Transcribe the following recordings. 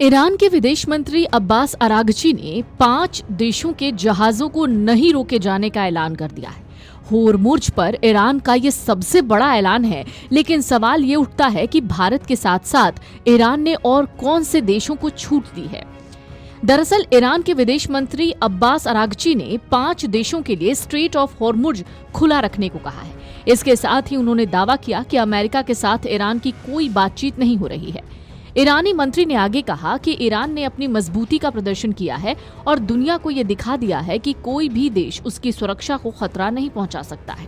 Iran के विदेश मंत्री अब्बास अरागची ने 5 देशों के जहाजों को नहीं रोके जाने का ऐलान कर दिया है। होर्मुज पर ईरान का ये सबसे बड़ा ऐलान है, लेकिन सवाल ये उठता है कि भारत के साथ साथ ईरान ने और कौन से देशों को छूट दी है। दरअसल ईरान के विदेश मंत्री अब्बास अरागची ने 5 देशों के लिए स्ट्रेट ऑफ होर्मुज खुला रखने को कहा है। इसके साथ ही उन्होंने दावा किया कि अमेरिका के साथ ईरान की कोई बातचीत नहीं हो रही है। ईरानी मंत्री ने आगे कहा कि ईरान ने अपनी मजबूती का प्रदर्शन किया है और दुनिया को यह दिखा दिया है कि कोई भी देश उसकी सुरक्षा को खतरा नहीं पहुंचा सकता है।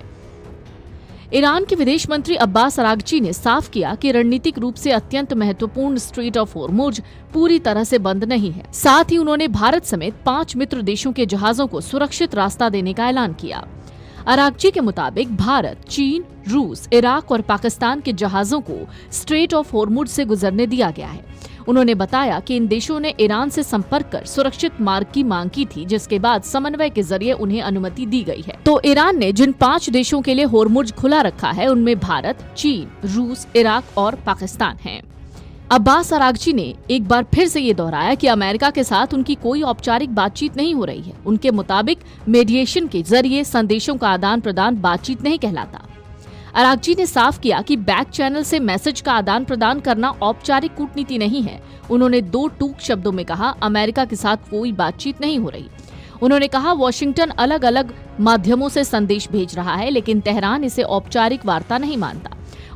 ईरान के विदेश मंत्री अब्बास अरागची ने साफ किया कि रणनीतिक रूप से अत्यंत महत्वपूर्ण स्ट्रेट ऑफ होर्मुज पूरी तरह से बंद नहीं है। साथ ही उन्होंने भारत समेत 5 मित्र देशों के जहाजों को सुरक्षित रास्ता देने का ऐलान किया। अरागची के मुताबिक भारत, चीन, रूस, इराक और पाकिस्तान के जहाजों को स्ट्रेट ऑफ होर्मुज से गुजरने दिया गया है। उन्होंने बताया कि इन देशों ने ईरान से संपर्क कर सुरक्षित मार्ग की मांग की थी, जिसके बाद समन्वय के जरिए उन्हें अनुमति दी गई है। तो ईरान ने जिन 5 देशों के लिए होर्मुज खुला रखा है उनमें भारत, चीन, रूस, इराक और पाकिस्तान हैं। अब्बास अरागची ने एक बार फिर से ये दोहराया कि अमेरिका के साथ उनकी कोई औपचारिक बातचीत नहीं हो रही है। उनके मुताबिक मीडिएशन के जरिए संदेशों का आदान प्रदान बातचीत नहीं कहलाता। अरागची ने साफ किया कि बैक चैनल से मैसेज का आदान प्रदान करना औपचारिक कूटनीति नहीं है। उन्होंने 2 टूक शब्दों में कहा, अमेरिका के साथ कोई बातचीत नहीं हो रही। उन्होंने कहा, वॉशिंगटन अलग अलग माध्यमों से संदेश भेज रहा है, लेकिन तेहरान इसे औपचारिक वार्ता नहीं मानता।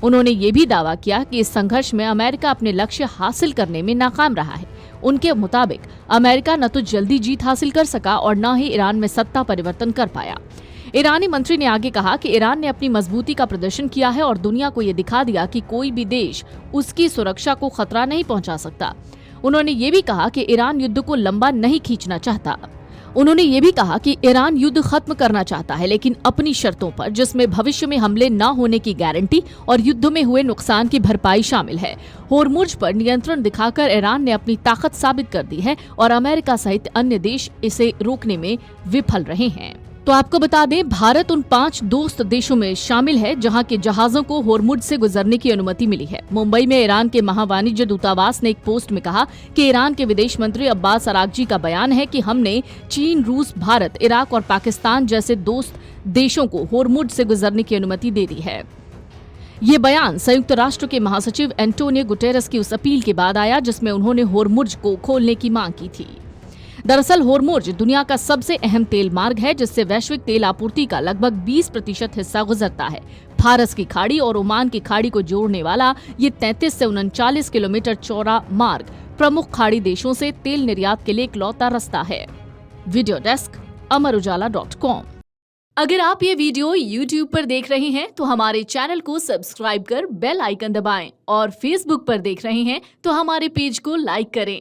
उन्होंने ये भी दावा किया कि इस संघर्ष में अमेरिका अपने लक्ष्य हासिल करने में नाकाम रहा है। उनके मुताबिक अमेरिका न तो जल्दी जीत हासिल कर सका और न ही ईरान में सत्ता परिवर्तन कर पाया। ईरानी मंत्री ने आगे कहा कि ईरान ने अपनी मजबूती का प्रदर्शन किया है और दुनिया को ये दिखा दिया कि कोई भी देश उसकी सुरक्षा को खतरा नहीं पहुंचा सकता। उन्होंने ये भी कहा कि ईरान युद्ध को लंबा नहीं खींचना चाहता। उन्होंने ये भी कहा कि ईरान युद्ध खत्म करना चाहता है, लेकिन अपनी शर्तों पर, जिसमें भविष्य में हमले न होने की गारंटी और युद्ध में हुए नुकसान की भरपाई शामिल है। होर्मुज पर नियंत्रण दिखाकर ईरान ने अपनी ताकत साबित कर दी है और अमेरिका सहित अन्य देश इसे रोकने में विफल रहे हैं। तो आपको बता दें, भारत उन 5 दोस्त देशों में शामिल है जहां के जहाजों को होर्मुज से गुजरने की अनुमति मिली है। मुंबई में ईरान के महावाणिज्य दूतावास ने एक पोस्ट में कहा कि ईरान के विदेश मंत्री अब्बास अरागची का बयान है कि हमने चीन, रूस, भारत, इराक और पाकिस्तान जैसे दोस्त देशों को होर्मुज से गुजरने की अनुमति दे दी है। ये बयान संयुक्त राष्ट्र के महासचिव एंटोनियो गुटेरेस की उस अपील के बाद आया जिसमें उन्होंने होर्मुज को खोलने की मांग की थी। दरअसल होर्मुज दुनिया का सबसे अहम तेल मार्ग है, जिससे वैश्विक तेल आपूर्ति का लगभग 20% हिस्सा गुजरता है। फारस की खाड़ी और ओमान की खाड़ी को जोड़ने वाला ये 33 से 39 किलोमीटर चौड़ा मार्ग प्रमुख खाड़ी देशों से तेल निर्यात के लिए इकलौता रास्ता है। Video desk amarujala.com। अगर आप ये वीडियो YouTube पर देख रहे हैं तो हमारे चैनल को सब्सक्राइब कर बेल आइकन दबाएं और Facebook पर देख रहे हैं तो हमारे पेज को लाइक करें।